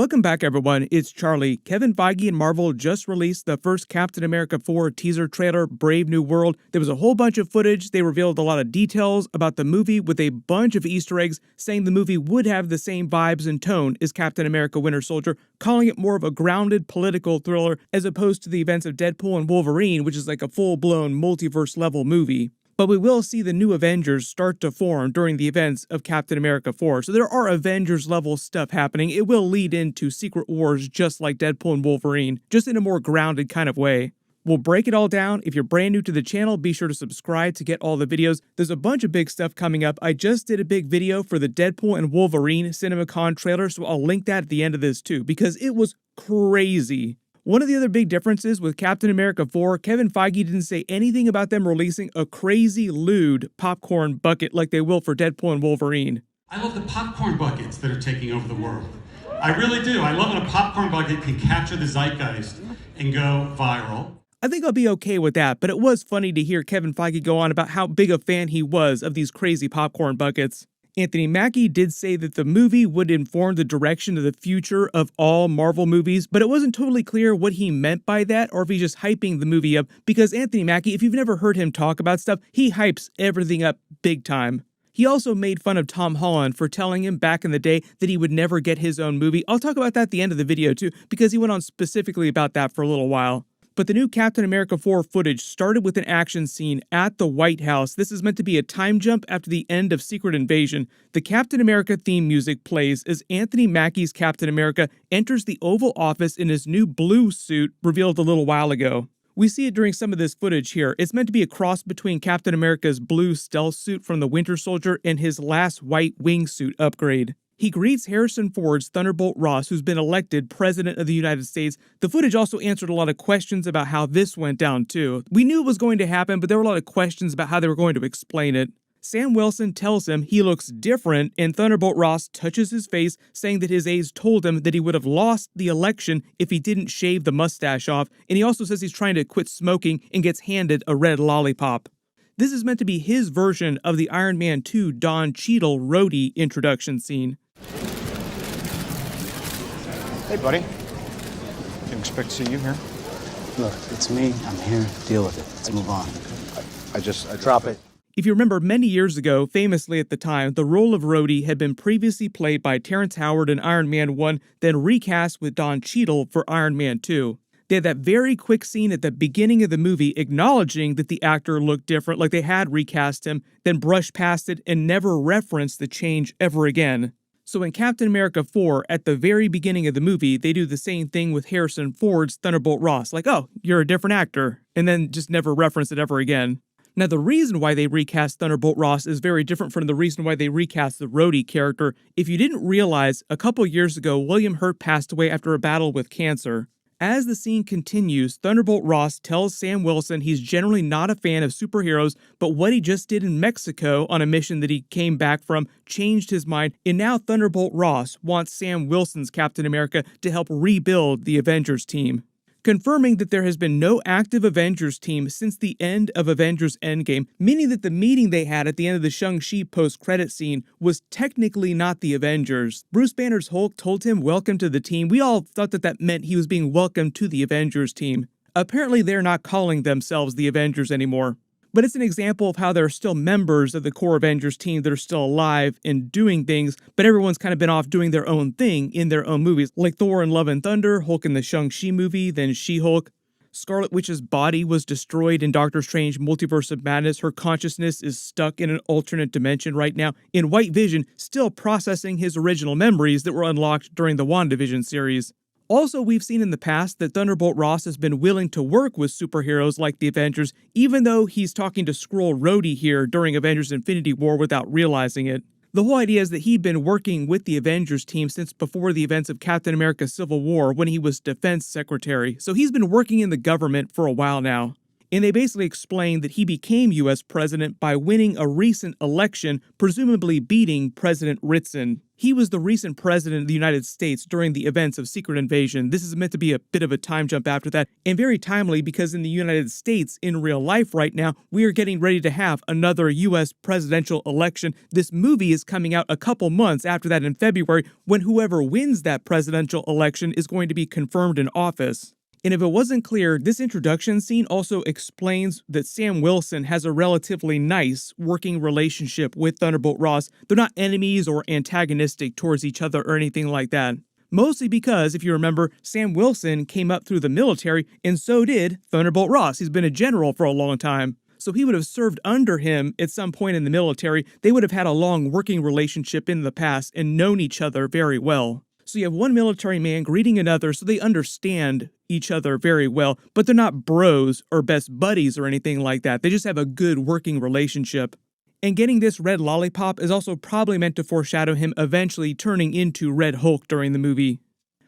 Welcome back, everyone. It's Charlie. Kevin Feige and Marvel just released the first Captain America 4 teaser trailer, Brave New World. There was a whole bunch of footage. They revealed a lot of details about the movie with a bunch of Easter eggs, saying the movie would have the same vibes and tone as Captain America Winter Soldier, calling it more of a grounded political thriller as opposed to the events of Deadpool and Wolverine, which is like a full-blown multiverse-level movie. But we will see the new Avengers start to form during the events of Captain America 4. So there are Avengers-level stuff happening. It will lead into Secret Wars just like Deadpool and Wolverine, just in a more grounded kind of way. We'll break it all down. If you're brand new to the channel, be sure to subscribe to get all the videos. There's a bunch of big stuff coming up. I just did a big video for the Deadpool and Wolverine CinemaCon trailer, so I'll link that at the end of this too, because it was crazy. One of the other big differences with Captain America 4, Kevin Feige didn't say anything about them releasing a crazy lewd popcorn bucket like they will for Deadpool and Wolverine. I love the popcorn buckets that are taking over the world. I really do. I love when a popcorn bucket can capture the zeitgeist and go viral. I think I'll be okay with that, but it was funny to hear Kevin Feige go on about how big a fan he was of these crazy popcorn buckets. Anthony Mackie did say that the movie would inform the direction of the future of all Marvel movies, but it wasn't totally clear what he meant by that or if he's just hyping the movie up, because Anthony Mackie, if you've never heard him talk about stuff, he hypes everything up big time. He also made fun of Tom Holland for telling him back in the day that he would never get his own movie. I'll talk about that at the end of the video too, because he went on specifically about that for a little while. But the new Captain America 4 footage started with an action scene at the White House. This is meant to be a time jump after the end of Secret Invasion. The Captain America theme music plays as Anthony Mackie's Captain America enters the Oval Office in his new blue suit revealed a little while ago. We see it during some of this footage here. It's meant to be a cross between Captain America's blue stealth suit from the Winter Soldier and his last white wingsuit upgrade. He greets Harrison Ford's Thunderbolt Ross, who's been elected President of the United States. The footage also answered a lot of questions about how this went down, too. We knew it was going to happen, but there were a lot of questions about how they were going to explain it. Sam Wilson tells him he looks different, and Thunderbolt Ross touches his face, saying that his aides told him that he would have lost the election if he didn't shave the mustache off, and he also says he's trying to quit smoking and gets handed a red lollipop. This is meant to be his version of the Iron Man 2 Don Cheadle roadie introduction scene. Hey, buddy. Didn't expect to see you here. Look, it's me. I'm here. Deal with it. Let's move on. I Drop it. If you remember, many years ago, famously at the time, the role of Rhodey had been previously played by Terrence Howard in Iron Man 1, then recast with Don Cheadle for Iron Man 2. They had that very quick scene at the beginning of the movie acknowledging that the actor looked different, like they had recast him, then brushed past it and never referenced the change ever again. So in Captain America 4, at the very beginning of the movie, they do the same thing with Harrison Ford's Thunderbolt Ross, like, oh, you're a different actor, and then just never reference it ever again. Now, the reason why they recast Thunderbolt Ross is very different from the reason why they recast the Rhodey character. If you didn't realize, a couple years ago, William Hurt passed away after a battle with cancer. As the scene continues, Thunderbolt Ross tells Sam Wilson he's generally not a fan of superheroes, but what he just did in Mexico on a mission that he came back from changed his mind, and now Thunderbolt Ross wants Sam Wilson's Captain America to help rebuild the Avengers team, confirming that there has been no active Avengers team since the end of Avengers Endgame, meaning that the meeting they had at the end of the Shang-Chi post-credit scene was technically not the Avengers. Bruce Banner's Hulk told him welcome to the team. We all thought that that meant he was being welcomed to the Avengers team. Apparently they're not calling themselves the Avengers anymore. But it's an example of how there are still members of the core Avengers team that are still alive and doing things, but everyone's kind of been off doing their own thing in their own movies, like Thor and Love and Thunder, Hulk in the Shang-Chi movie, then She-Hulk. Scarlet Witch's body was destroyed in Doctor Strange Multiverse of Madness. Her consciousness is stuck in an alternate dimension right now, and White Vision still processing his original memories that were unlocked during the WandaVision series. Also, we've seen in the past that Thunderbolt Ross has been willing to work with superheroes like the Avengers, even though he's talking to Skrull Rhodey here during Avengers Infinity War without realizing it. The whole idea is that he'd been working with the Avengers team since before the events of Captain America Civil War when he was Defense Secretary, so he's been working in the government for a while now. And they basically explained that he became U.S. president by winning a recent election, presumably beating President Ritson. He was the recent president of the United States during the events of Secret Invasion. This is meant to be a bit of a time jump after that, and very timely because in the United States, in real life right now, we are getting ready to have another U.S. presidential election. This movie is coming out a couple months after that in February, when whoever wins that presidential election is going to be confirmed in office. And if it wasn't clear, this introduction scene also explains that Sam Wilson has a relatively nice working relationship with Thunderbolt Ross. They're not enemies or antagonistic towards each other or anything like that. Mostly because, if you remember, Sam Wilson came up through the military, and so did Thunderbolt Ross. He's been a general for a long time. So he would have served under him at some point in the military. They would have had a long working relationship in the past and known each other very well. So you have one military man greeting another, so they understand each other very well, but they're not bros or best buddies or anything like that. They just have a good working relationship. And getting this red lollipop is also probably meant to foreshadow him eventually turning into Red Hulk during the movie.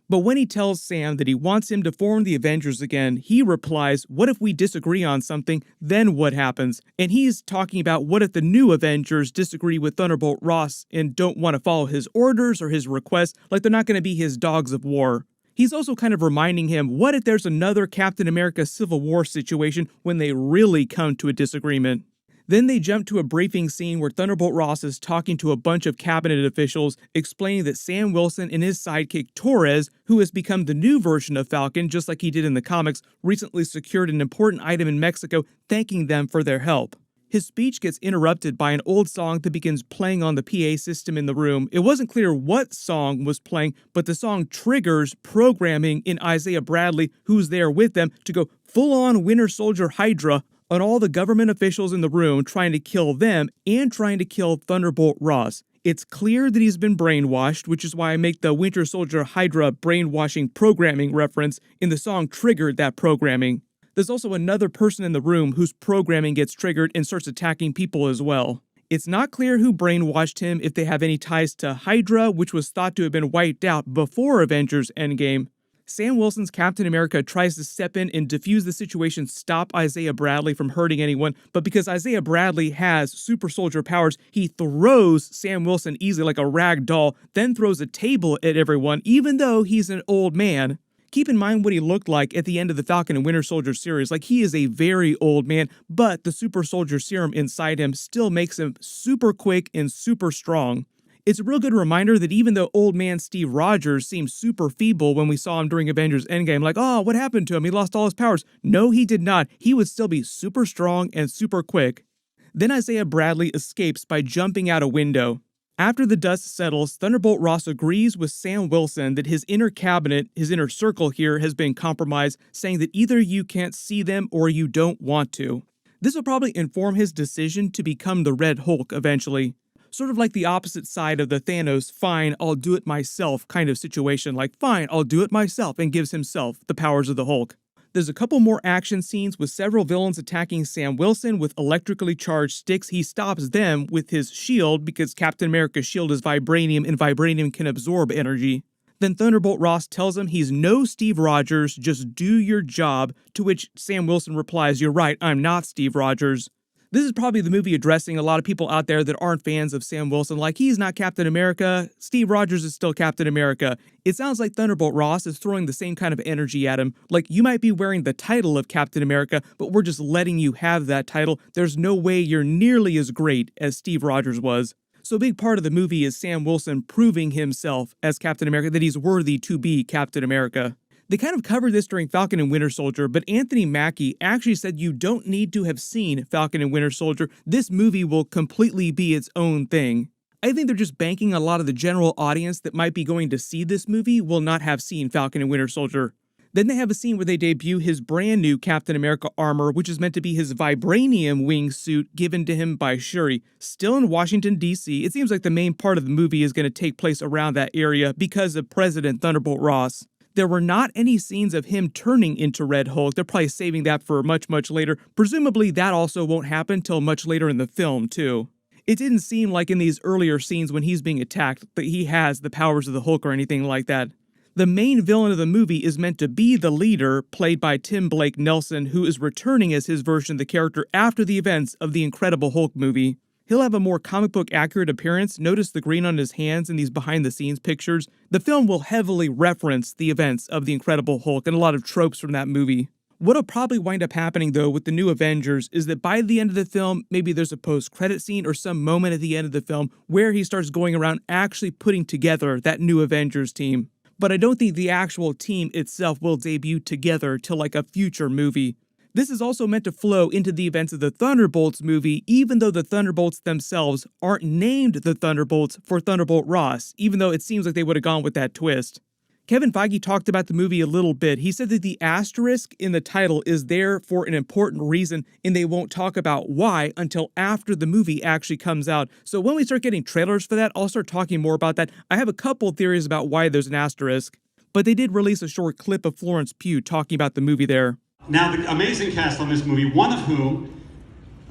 But when he tells Sam that he wants him to form the Avengers again, he replies, what if we disagree on something, then what happens? And he's talking about what if the new Avengers disagree with Thunderbolt Ross and don't want to follow his orders or his requests, like they're not going to be his dogs of war. He's also kind of reminding him, what if there's another Captain America Civil War situation when they really come to a disagreement? Then they jump to a briefing scene where Thunderbolt Ross is talking to a bunch of cabinet officials, explaining that Sam Wilson and his sidekick Torres, who has become the new version of Falcon just like he did in the comics, recently secured an important item in Mexico, thanking them for their help. His speech gets interrupted by an old song that begins playing on the PA system in the room. It wasn't clear what song was playing, but the song triggers programming in Isaiah Bradley, who's there with them, to go full-on Winter Soldier Hydra on all the government officials in the room, trying to kill them and trying to kill Thunderbolt Ross. It's clear that he's been brainwashed, which is why I make the Winter Soldier Hydra brainwashing programming reference in the song triggered that programming. There's also another person in the room whose programming gets triggered and starts attacking people as well. It's not clear who brainwashed him, if they have any ties to Hydra, which was thought to have been wiped out before Avengers Endgame. Sam Wilson's Captain America tries to step in and defuse the situation, stop Isaiah Bradley from hurting anyone, but because Isaiah Bradley has super soldier powers, he throws Sam Wilson easily like a rag doll, then throws a table at everyone, even though he's an old man. Keep in mind what he looked like at the end of the Falcon and Winter Soldier series. Like, he is a very old man, but the super soldier serum inside him still makes him super quick and super strong. It's a real good reminder that even though old man Steve Rogers seemed super feeble when we saw him during Avengers Endgame, like, oh, what happened to him? He lost all his powers. No, he did not. He would still be super strong and super quick. Then Isaiah Bradley escapes by jumping out a window. After the dust settles, Thunderbolt Ross agrees with Sam Wilson that his inner cabinet, his inner circle here, has been compromised, saying that either you can't see them or you don't want to. This will probably inform his decision to become the Red Hulk eventually. Sort of like the opposite side of the Thanos, fine, I'll do it myself kind of situation, like fine, I'll do it myself, and gives himself the powers of the Hulk. There's a couple more action scenes with several villains attacking Sam Wilson with electrically charged sticks. He stops them with his shield because Captain America's shield is vibranium and vibranium can absorb energy. Then Thunderbolt Ross tells him he's no Steve Rogers, just do your job, to which Sam Wilson replies, you're right, I'm not Steve Rogers. This is probably the movie addressing a lot of people out there that aren't fans of Sam Wilson, like he's not Captain America, Steve Rogers is still Captain America. It sounds like Thunderbolt Ross is throwing the same kind of energy at him, like you might be wearing the title of Captain America, but we're just letting you have that title. There's no way you're nearly as great as Steve Rogers was. So a big part of the movie is Sam Wilson proving himself as Captain America, that he's worthy to be Captain America. They kind of covered this during Falcon and Winter Soldier, but Anthony Mackie actually said you don't need to have seen Falcon and Winter Soldier. This movie will completely be its own thing. I think they're just banking a lot of the general audience that might be going to see this movie will not have seen Falcon and Winter Soldier. Then they have a scene where they debut his brand new Captain America armor, which is meant to be his vibranium wingsuit given to him by Shuri. Still in Washington, D.C., it seems like the main part of the movie is going to take place around that area because of President Thunderbolt Ross. There were not any scenes of him turning into Red Hulk. They're probably saving that for much, much later. Presumably that also won't happen till much later in the film, too. It didn't seem like in these earlier scenes when he's being attacked that he has the powers of the Hulk or anything like that. The main villain of the movie is meant to be the leader, played by Tim Blake Nelson, who is returning as his version of the character after the events of the Incredible Hulk movie. He'll have a more comic book accurate appearance. Notice the green on his hands in these behind the scenes pictures. The film will heavily reference the events of the Incredible Hulk and a lot of tropes from that movie. What'll probably wind up happening though with the new Avengers is that by the end of the film, maybe there's a post-credit scene or some moment at the end of the film where he starts going around actually putting together that new Avengers team. But I don't think the actual team itself will debut together till like a future movie. This is also meant to flow into the events of the Thunderbolts movie, even though the Thunderbolts themselves aren't named the Thunderbolts for Thunderbolt Ross, even though it seems like they would have gone with that twist. Kevin Feige talked about the movie a little bit. He said that the asterisk in the title is there for an important reason, and they won't talk about why until after the movie actually comes out. So when we start getting trailers for that, I'll start talking more about that. I have a couple theories about why there's an asterisk, but they did release a short clip of Florence Pugh talking about the movie there. Now, the amazing cast on this movie, one of whom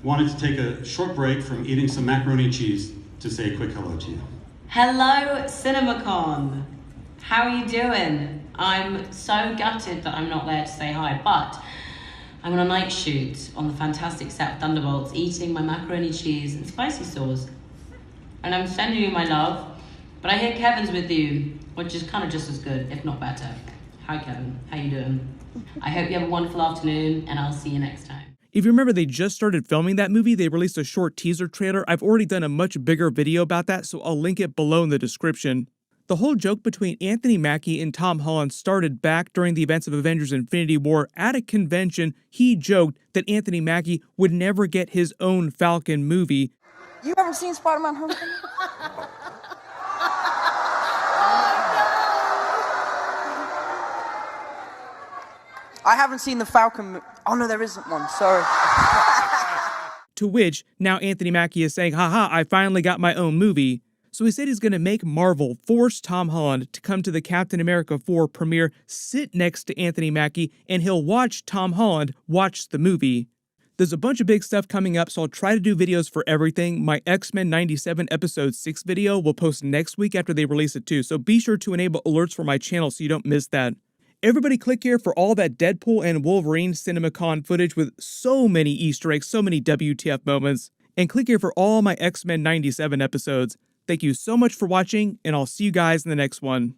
wanted to take a short break from eating some macaroni and cheese to say a quick hello to you. Hello, CinemaCon. How are you doing? I'm so gutted that I'm not there to say hi, but I'm on a night shoot on the fantastic set of Thunderbolts, eating my macaroni cheese and spicy sauce. And I'm sending you my love, but I hear Kevin's with you, which is kind of just as good, if not better. Hi, Kevin. How you doing? I hope you have a wonderful afternoon, and I'll see you next time. If you remember, they just started filming that movie. They released a short teaser trailer. I've already done a much bigger video about that, so I'll link it below in the description. The whole joke between Anthony Mackie and Tom Holland started back during the events of Avengers Infinity War. At a convention, he joked that Anthony Mackie would never get his own Falcon movie. You haven't seen Spider-Man Homecoming? I haven't seen the Falcon. Oh no, there isn't one. Sorry. To which, now Anthony Mackie is saying, haha, I finally got my own movie. So he said he's going to make Marvel force Tom Holland to come to the Captain America 4 premiere, sit next to Anthony Mackie, and he'll watch Tom Holland watch the movie. There's a bunch of big stuff coming up, so I'll try to do videos for everything. My X-Men 97 Episode 6 video will post next week after they release it too, so be sure to enable alerts for my channel so you don't miss that. Everybody click here for all that Deadpool and Wolverine CinemaCon footage with so many Easter eggs, so many WTF moments. And click here for all my X-Men 97 episodes. Thank you so much for watching, and I'll see you guys in the next one.